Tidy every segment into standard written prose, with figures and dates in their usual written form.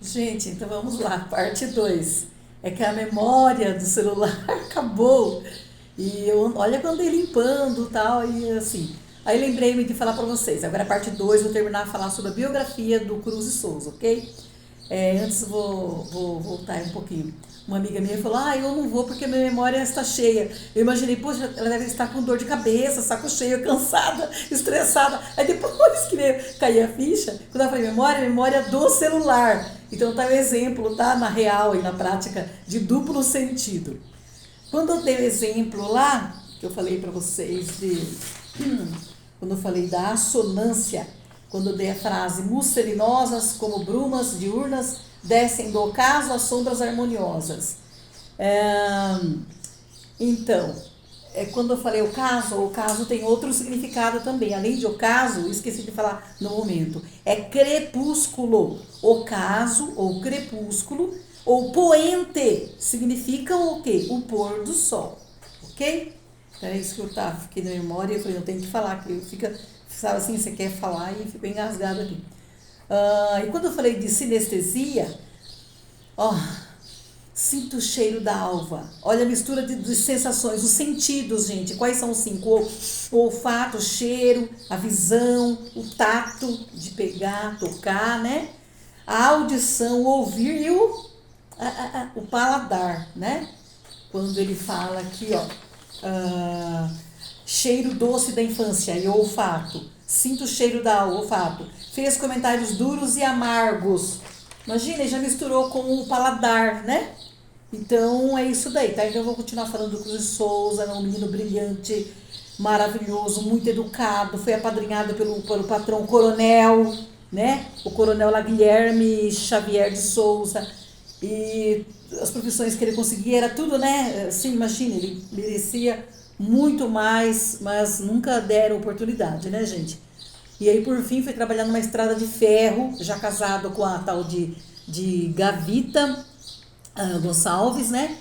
Gente, então vamos lá, parte 2. É que a memória do celular acabou. E eu, olha quando eu limpando e tal, e assim. Aí lembrei-me de falar para vocês. Agora a parte 2, vou terminar a falar sobre a biografia do Cruz e Souza, ok? Antes vou voltar um pouquinho. Uma amiga minha falou, eu não vou porque minha memória está cheia. Eu imaginei, poxa, ela deve estar com dor de cabeça, saco cheio, cansada, estressada. Aí depois que veio cair a ficha, quando eu falei memória do celular. Então tá o exemplo, tá? Na real e na prática, de duplo sentido. Quando eu dei o exemplo lá, que eu falei para vocês quando eu falei da assonância, quando eu dei a frase musselinosas como brumas diurnas descem do ocaso as sombras harmoniosas. Então, quando eu falei o caso tem outro significado também. Além de ocaso, esqueci de falar no momento, é crepúsculo. Ocaso ou crepúsculo ou poente significa o quê? O pôr do sol, ok? Então é isso que eu fiquei na memória e eu falei, eu tenho que falar, que fica, sabe assim, você quer falar e fica engasgado aqui. E quando eu falei de sinestesia, sinto o cheiro da alva. Olha a mistura de sensações, os sentidos, gente. Quais são os 5? O olfato, o cheiro, a visão, o tato, de pegar, tocar, né? A audição, o ouvir e o paladar, né? Quando ele fala aqui, cheiro doce da infância e olfato. Sinto o cheiro da olfato. Fez comentários duros e amargos. Imagina, ele já misturou com o paladar, né? Então, é isso daí, tá? Então, eu vou continuar falando do Cruz de Souza, um menino brilhante, maravilhoso, muito educado. Foi apadrinhado pelo patrão coronel, né? O coronel lá, Guilherme Xavier de Souza. E as profissões que ele conseguia era tudo, né? Assim, imagina, ele merecia muito mais, mas nunca deram oportunidade, né, gente? E aí, por fim, foi trabalhar numa estrada de ferro, já casado com a tal de Gavita Gonçalves, né?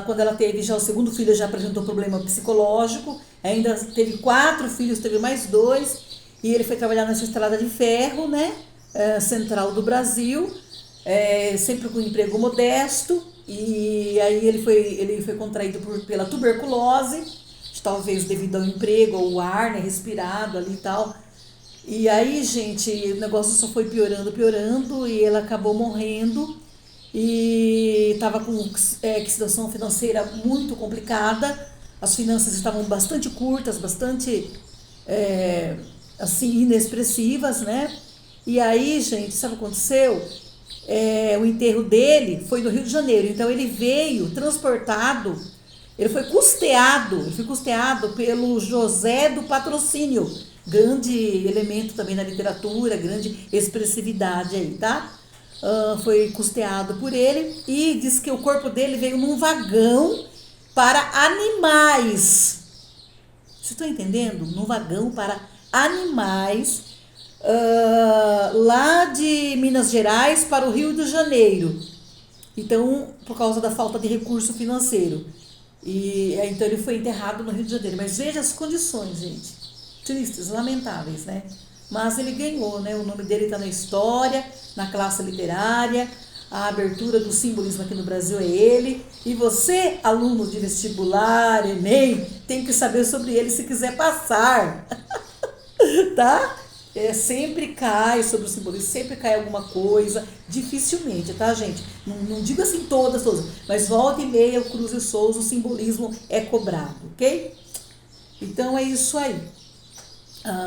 Quando ela teve já o segundo filho, já apresentou problema psicológico, ainda teve 4 filhos, teve mais 2, e ele foi trabalhar nessa estrada de ferro, né? Central do Brasil, sempre com um emprego modesto, e aí ele foi contraído pela tuberculose, talvez devido ao emprego, ao ar, né, respirado ali e tal. E aí, gente, o negócio só foi piorando, e ela acabou morrendo, e estava com situação financeira muito complicada, as finanças estavam bastante curtas, bastante assim, inexpressivas, né? E aí, gente, sabe o que aconteceu? O enterro dele foi no Rio de Janeiro, então ele veio transportado, ele foi custeado pelo José do Patrocínio, grande elemento também na literatura, grande expressividade aí, tá? Foi custeado por ele, e diz que o corpo dele veio num vagão para animais. Vocês estão entendendo? Num vagão para animais, lá de Minas Gerais para o Rio de Janeiro. Então, por causa da falta de recurso financeiro. E então ele foi enterrado no Rio de Janeiro. Mas veja as condições, gente. Tristes, lamentáveis, né? Mas ele ganhou, né? O nome dele está na história, na classe literária. A abertura do simbolismo aqui no Brasil é ele. E você, aluno de vestibular, Enem, tem que saber sobre ele se quiser passar. Tá? Sempre cai sobre o simbolismo, sempre cai alguma coisa, dificilmente, tá, gente? Não digo assim todas, mas volta e meia o Cruz e Souza, o simbolismo é cobrado, ok? Então é isso aí.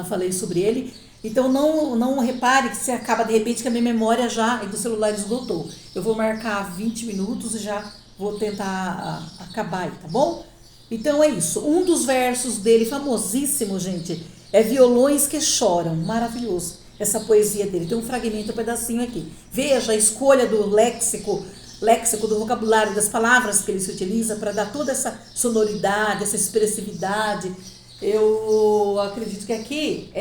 Falei sobre ele. Então não repare que você acaba de repente que a minha memória já do celular esgotou. Eu vou marcar 20 minutos e já vou tentar acabar aí, tá bom? Então é isso. Um dos versos dele, famosíssimo, gente, é Violões que Choram. Maravilhoso essa poesia dele. Tem um fragmento, um pedacinho aqui. Veja a escolha do léxico do vocabulário, das palavras que ele se utiliza para dar toda essa sonoridade, essa expressividade. Eu acredito que aqui,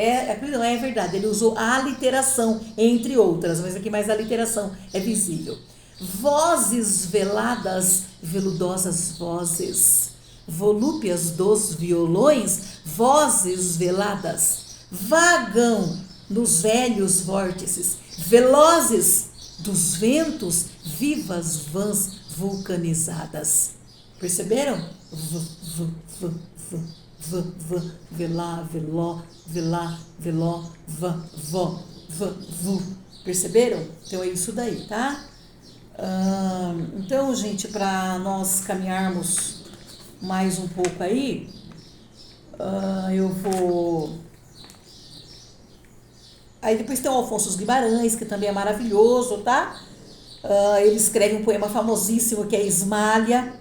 não é verdade, ele usou a aliteração, entre outras, mas aqui mais a aliteração é visível. Vozes veladas, veludosas vozes, volúpias dos violões, vozes veladas, vagam nos velhos vórtices, velozes dos ventos, vivas vãs vulcanizadas. Perceberam? V, v, v, v, v, v, velá, veló, velá, veló, vã, vó, vã, vu. Perceberam? Então é isso daí, tá? Então, gente, para nós caminharmos mais um pouco aí, eu vou... Aí depois tem o Alfonso Guimarães, que também é maravilhoso, tá? Ele escreve um poema famosíssimo que é Ismália.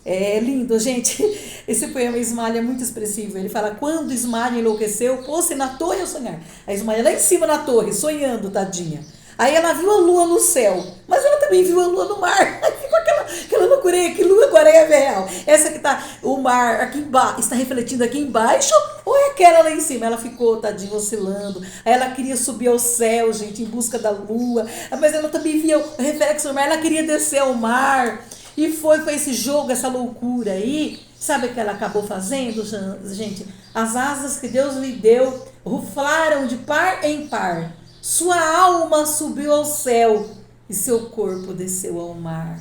É lindo, gente. Esse poema Ismália é muito expressivo. Ele fala: quando Ismália enlouqueceu, pôs-se na torre a sonhar. A Ismália lá em cima na torre, sonhando, tadinha. Aí ela viu a lua no céu, mas ela também viu a lua no mar. Aí ficou aquela loucura, que lua agora é real. Essa que tá, o mar aqui embaixo, está refletindo aqui embaixo, ou é aquela lá em cima? Ela ficou, tadinha, oscilando. Aí ela queria subir ao céu, gente, em busca da lua. Mas ela também via o reflexo do mar, ela queria descer ao mar. E foi esse jogo, essa loucura aí. Sabe o que ela acabou fazendo, gente? As asas que Deus lhe deu ruflaram de par em par. Sua alma subiu ao céu e seu corpo desceu ao mar.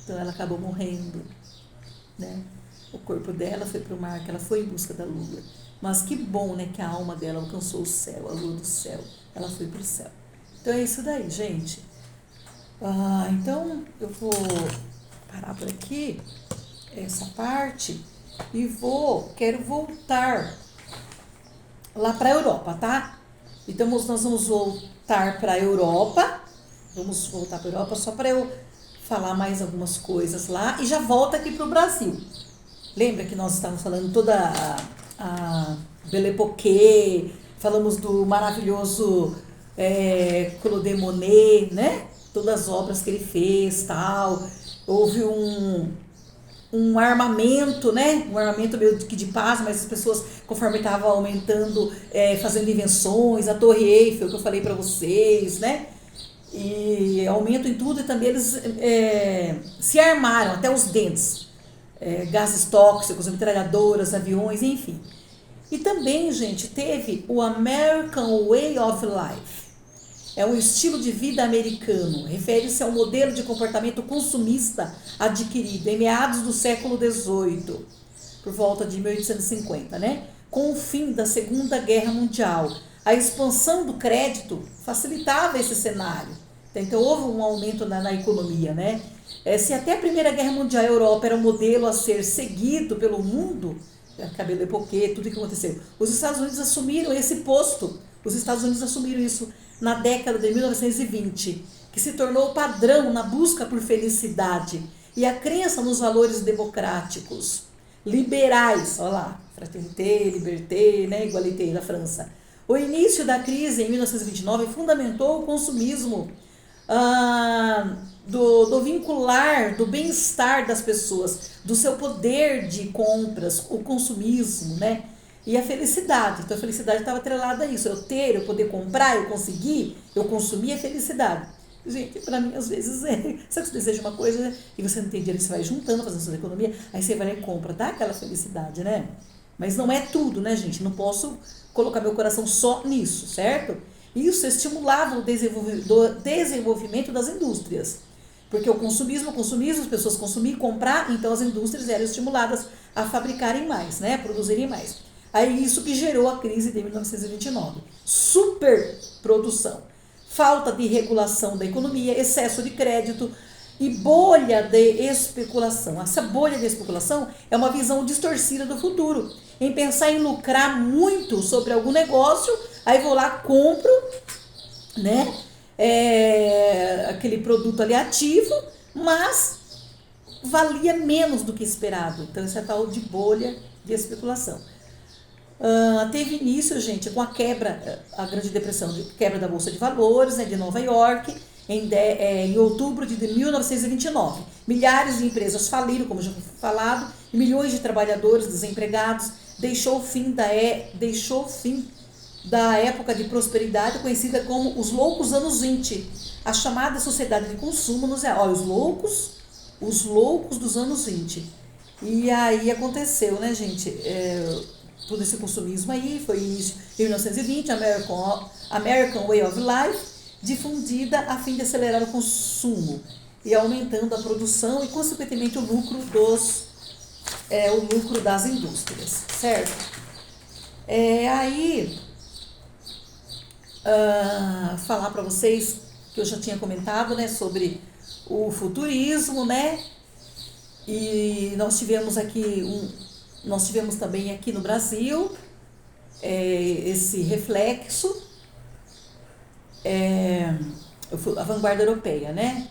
Então ela acabou morrendo, né? O corpo dela foi para o mar, que ela foi em busca da lua. Mas que bom, né, que a alma dela alcançou o céu, a lua do céu. Ela foi para o céu. Então é isso daí, gente. Então eu vou parar por aqui, essa parte, e quero voltar lá para a Europa, tá? Então nós vamos voltar para a Europa, só para eu falar mais algumas coisas lá, e já volto aqui para o Brasil. Lembra que nós estávamos falando toda a Belle Époque, falamos do maravilhoso Claude Monet, né? Todas as obras que ele fez, tal. Houve um armamento, né? Um armamento meio que de paz, mas as pessoas, conforme estavam aumentando, fazendo invenções, a Torre Eiffel, que eu falei para vocês, né? E aumento em tudo, e também eles se armaram até os dentes. Gases tóxicos, metralhadoras, aviões, enfim. E também, gente, teve o American Way of Life. É um estilo de vida americano, refere-se ao modelo de comportamento consumista adquirido em meados do século XVIII, por volta de 1850, né? Com o fim da Segunda Guerra Mundial. A expansão do crédito facilitava esse cenário. Então houve um aumento na economia, né? Se até a Primeira Guerra Mundial a Europa era um modelo a ser seguido pelo mundo, Belle Époque, tudo o que aconteceu, os Estados Unidos assumiram esse posto. Os Estados Unidos assumiram isso na década de 1920, que se tornou padrão na busca por felicidade e a crença nos valores democráticos, liberais, olha lá, fraternité, liberté, né, égalité da França. O início da crise em 1929 fundamentou o consumismo, do vincular, do bem-estar das pessoas, do seu poder de compras, o consumismo, né? E a felicidade. Então a felicidade estava atrelada a isso. Eu ter, eu poder comprar, eu conseguir, eu consumir a felicidade. Gente, para mim, às vezes, sabe que você deseja uma coisa e você não tem dinheiro, você vai juntando, fazendo sua economia, aí você vai lá e compra, dá aquela felicidade, né? Mas não é tudo, né, gente? Não posso colocar meu coração só nisso, certo? Isso estimulava o desenvolvimento das indústrias. Porque o consumismo, as pessoas consumiam, comprar, então as indústrias eram estimuladas a fabricarem mais, né? Produzirem mais. Aí isso que gerou a crise de 1929. Superprodução, falta de regulação da economia, excesso de crédito e bolha de especulação. Essa bolha de especulação é uma visão distorcida do futuro, em pensar em lucrar muito sobre algum negócio, aí vou lá, compro, né? Aquele produto ali ativo, mas valia menos do que esperado. Então, isso é tal de bolha de especulação. Teve início, gente, com a quebra, a Grande Depressão, quebra da Bolsa de Valores, né, de Nova York, em outubro de 1929. Milhares de empresas faliram, como já foi falado, e milhões de trabalhadores desempregados, deixou o fim da época de prosperidade conhecida como os loucos anos 20, a chamada sociedade de consumo olha, os loucos dos anos 20. E aí aconteceu, né, gente, todo esse consumismo aí, foi início em 1920, American Way of Life, difundida a fim de acelerar o consumo e aumentando a produção e, consequentemente, o lucro das indústrias, certo? Falar para vocês que eu já tinha comentado, né, sobre o futurismo, né? E nós tivemos também aqui no Brasil esse reflexo, a vanguarda europeia, né?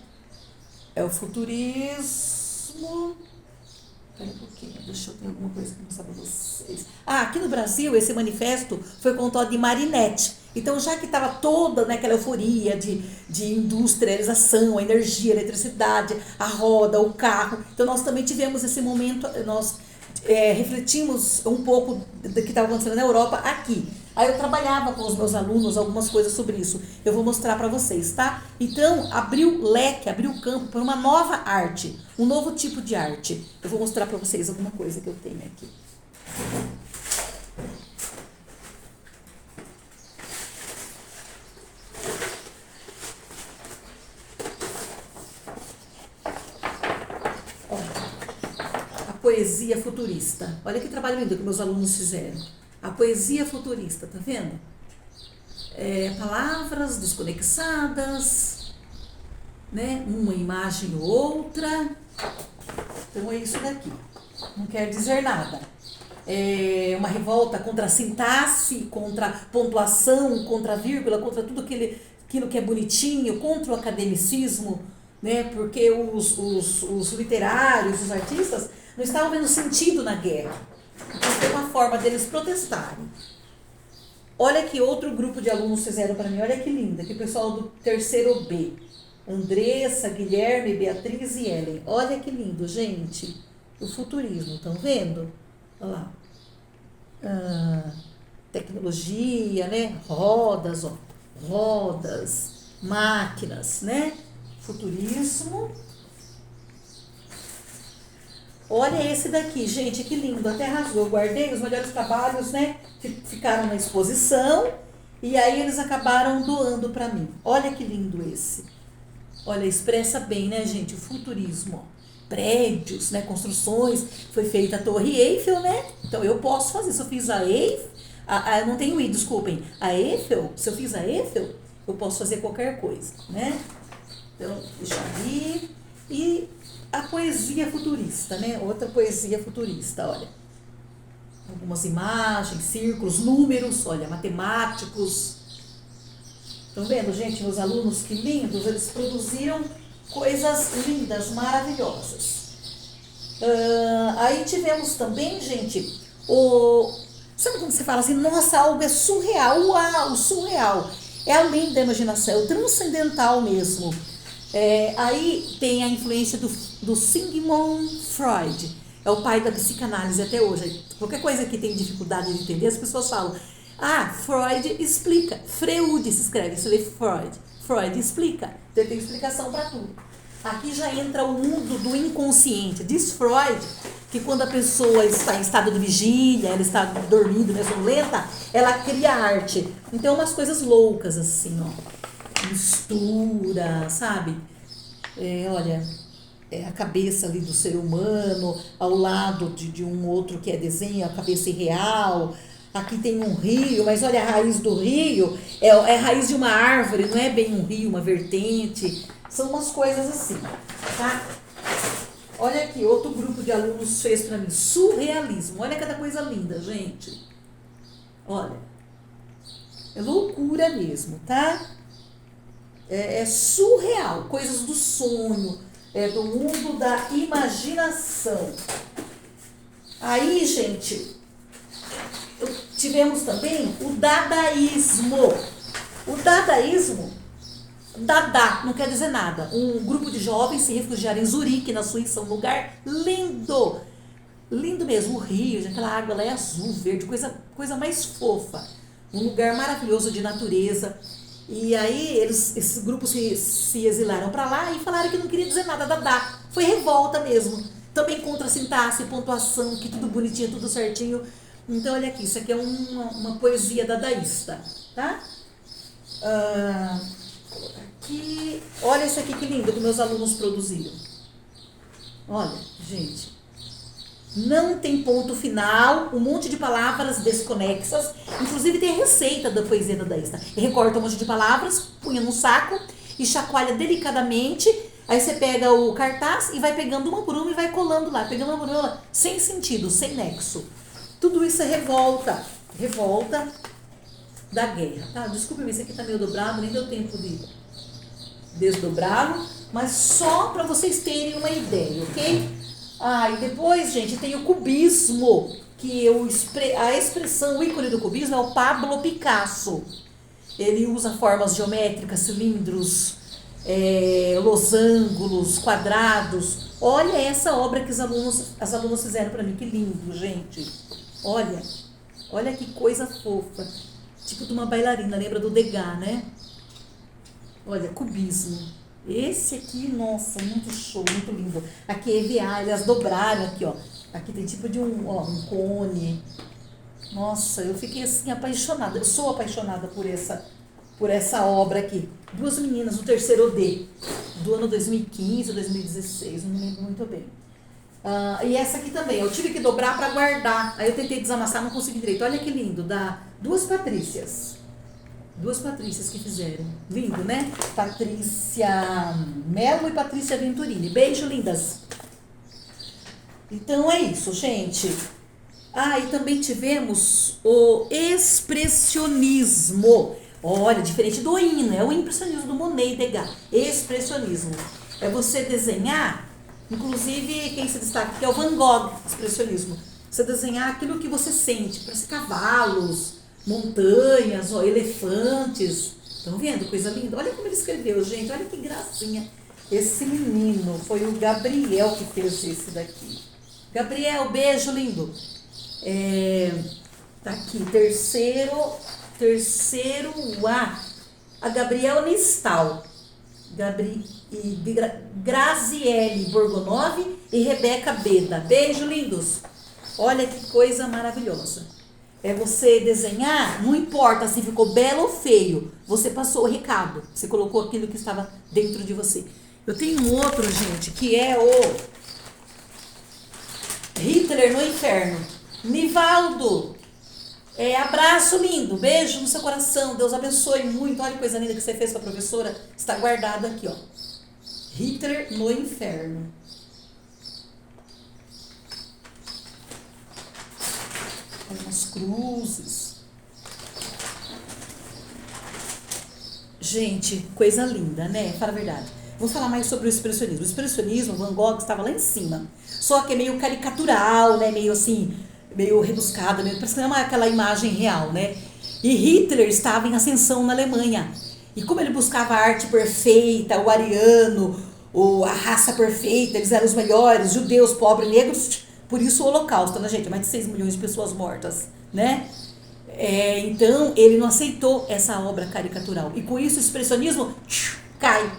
É o futurismo. Espera um pouquinho, deixa eu ter alguma coisa que mostrar para vocês. Aqui no Brasil, esse manifesto foi com o tal de Marinetti. Então, já que estava toda naquela euforia de industrialização, a energia, a eletricidade, a roda, o carro, então nós também tivemos esse momento, nós refletimos um pouco do que estava acontecendo na Europa aqui. Aí eu trabalhava com os meus alunos algumas coisas sobre isso. Eu vou mostrar para vocês, tá? Então, abriu leque, abriu campo para uma nova arte, um novo tipo de arte. Eu vou mostrar para vocês alguma coisa que eu tenho aqui. Poesia futurista. Olha que trabalho lindo que meus alunos fizeram. A poesia futurista, tá vendo? Palavras desconexadas, né? Uma imagem ou outra. Então é isso daqui. Não quer dizer nada. É uma revolta contra a sintaxe, contra a pontuação, contra a vírgula, contra tudo aquilo que é bonitinho, contra o academicismo, né? Porque os literários, os artistas, não estavam vendo sentido na guerra. Então, foi uma forma deles protestarem. Olha que outro grupo de alunos fizeram para mim. Olha que linda. Que o pessoal do terceiro B. Andressa, Guilherme, Beatriz e Ellen. Olha que lindo, gente. O futurismo, estão vendo? Olha lá. Tecnologia, né? Rodas, ó. Rodas, máquinas, né? Futurismo. Olha esse daqui, gente, que lindo, até rasgou. Eu guardei os melhores trabalhos, né? Ficaram na exposição e aí eles acabaram doando para mim. Olha que lindo esse. Olha, expressa bem, né, gente, o futurismo. Prédios, né, construções. Foi feita a Torre Eiffel, né? Então eu posso fazer. Se eu fiz a Eiffel, não tenho I, desculpem. A Eiffel, se eu fiz a Eiffel, eu posso fazer qualquer coisa, né? Então, deixa eu ir. E a poesia futurista, né? Outra poesia futurista, olha. Algumas imagens, círculos, números, olha, matemáticos. Estão vendo, gente, meus alunos, que lindos? Eles produziram coisas lindas, maravilhosas. Aí tivemos também, gente, sabe quando você fala assim, nossa, algo é surreal, uau, surreal. É além da imaginação, é o transcendental mesmo. Aí tem a influência do Sigmund Freud, é o pai da psicanálise até hoje. Qualquer coisa que tem dificuldade de entender, as pessoas falam, Freud explica, Freud se escreve, você lê Freud explica, então tem explicação para tudo. Aqui já entra o mundo do inconsciente. Diz Freud que quando a pessoa está em estado de vigília, ela está dormindo, né, sonolenta, ela cria arte. Então umas coisas loucas assim, ó. Mistura, sabe? Olha, a cabeça ali do ser humano, ao lado de um outro que é desenho, a cabeça irreal. Aqui tem um rio, mas olha, a raiz do rio é a raiz de uma árvore, não é bem um rio, uma vertente. São umas coisas assim, tá? Olha aqui, outro grupo de alunos fez para mim, surrealismo. Olha cada coisa linda, gente. Olha, é loucura mesmo, tá? É surreal, coisas do sonho, do mundo da imaginação. Aí, gente, tivemos também o dadaísmo. O dadaísmo, Dada, não quer dizer nada. Um grupo de jovens se refugiaram em Zurique, na Suíça, um lugar lindo. Lindo mesmo, o rio, aquela água lá é azul, verde, coisa mais fofa. Um lugar maravilhoso de natureza. E aí esse grupo se exilaram para lá e falaram que não queria dizer nada, Dada. Foi revolta mesmo. Também contra a sintaxe, pontuação, que tudo bonitinho, tudo certinho. Então olha aqui, isso aqui é uma poesia dadaísta, tá? Vou aqui, olha esse aqui que lindo que meus alunos produziram. Olha, gente, não tem ponto final, um monte de palavras desconexas. Inclusive tem a receita da poesia da Daísta. Recorta um monte de palavras, punha num saco e chacoalha delicadamente. Aí você pega o cartaz e vai pegando uma por uma e vai colando lá, pegando uma por uma, sem sentido, sem nexo. Tudo isso é revolta da guerra, tá? Desculpa, esse aqui tá meio dobrado, nem deu tempo de desdobrá-lo, mas só para vocês terem uma ideia, ok? E depois, gente, tem o cubismo, que a expressão, o ícone do cubismo é o Pablo Picasso. Ele usa formas geométricas, cilindros, losangos, quadrados. Olha essa obra que as alunas fizeram para mim, que lindo, gente. Olha que coisa fofa. Tipo de uma bailarina, lembra do Degas, né? Olha, cubismo. Esse aqui, nossa, muito show, muito lindo. Aqui é EVA, elas dobraram aqui, ó. Aqui tem tipo de um cone. Nossa, eu fiquei assim apaixonada. Eu sou apaixonada por essa obra aqui. Duas meninas do terceiro D, do ano 2015, 2016, não me lembro muito bem. E essa aqui também, eu tive que dobrar para guardar. Aí eu tentei desamassar, não consegui direito. Olha que lindo, da duas Patrícias que fizeram. Lindo, né? Patrícia Melo e Patrícia Venturini. Beijo, lindas. Então é isso, gente. E também tivemos o expressionismo. Olha, diferente do hino, é o impressionismo do Monet e Degas. Expressionismo. É você desenhar, inclusive quem se destaca aqui é o Van Gogh, expressionismo. Você desenhar aquilo que você sente, parece cavalos, montanhas, elefantes. Estão vendo? Coisa linda. Olha como ele escreveu, gente. Olha que gracinha. Esse menino, foi o Gabriel que fez esse daqui. Gabriel, beijo, lindo. Tá aqui, terceiro A. A Gabriela Nistal. Graziele Borgonov e Rebeca Beda. Beijo, lindos. Olha que coisa maravilhosa. É você desenhar, não importa se ficou belo ou feio, você passou o recado, você colocou aquilo que estava dentro de você. Eu tenho um outro, gente, que é o Hitler no Inferno. Nivaldo, abraço lindo, beijo no seu coração, Deus abençoe muito. Olha que coisa linda que você fez com a professora, está guardado aqui, ó. Hitler no Inferno. Umas cruzes. Gente, coisa linda, né? Fala a verdade. Vou falar mais sobre o expressionismo. O expressionismo, Van Gogh estava lá em cima. Só que é meio caricatural, né? Meio assim, meio rebuscada, parece que não é aquela imagem real, né? E Hitler estava em ascensão na Alemanha. E como ele buscava a arte perfeita, o ariano, a raça perfeita, eles eram os melhores, judeus, pobres, negros. Por isso o Holocausto, né, gente? Mais de 6 milhões de pessoas mortas, né? Então, ele não aceitou essa obra caricatural. E com isso o expressionismo cai.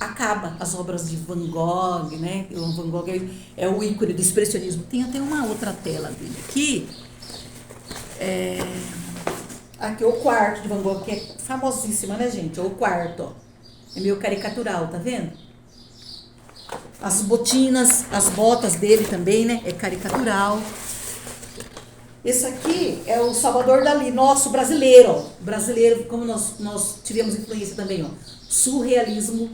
Acaba as obras de Van Gogh, né? O Van Gogh é o ícone do expressionismo. Tem até uma outra tela dele aqui. Aqui o quarto de Van Gogh, que é famosíssima, né, gente? O quarto, ó. É meio caricatural, tá vendo? As botinas, as botas dele também, né? É caricatural. Esse aqui é o Salvador Dalí, nosso brasileiro, ó. Brasileiro, como nós tivemos influência também, ó. Surrealismo,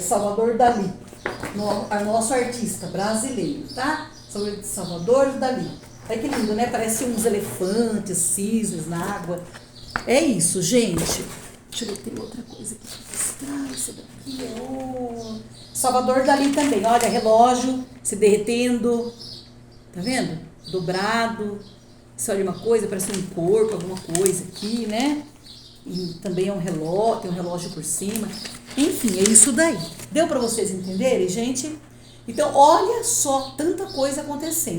Salvador Dalí, nosso artista brasileiro, tá? Salvador Dalí. Olha que lindo, né? Parece uns elefantes, cisnes na água. É isso, gente. Deixa eu ver, tem outra coisa aqui pra mostrar. Esse daqui é o Salvador Dalí também. Olha, relógio se derretendo. Tá vendo? Dobrado. Você olha uma coisa, parece um corpo, alguma coisa aqui, né? E também é um relógio, tem um relógio por cima. Enfim, é isso daí. Deu pra vocês entenderem, gente? Então, olha só, tanta coisa acontecendo.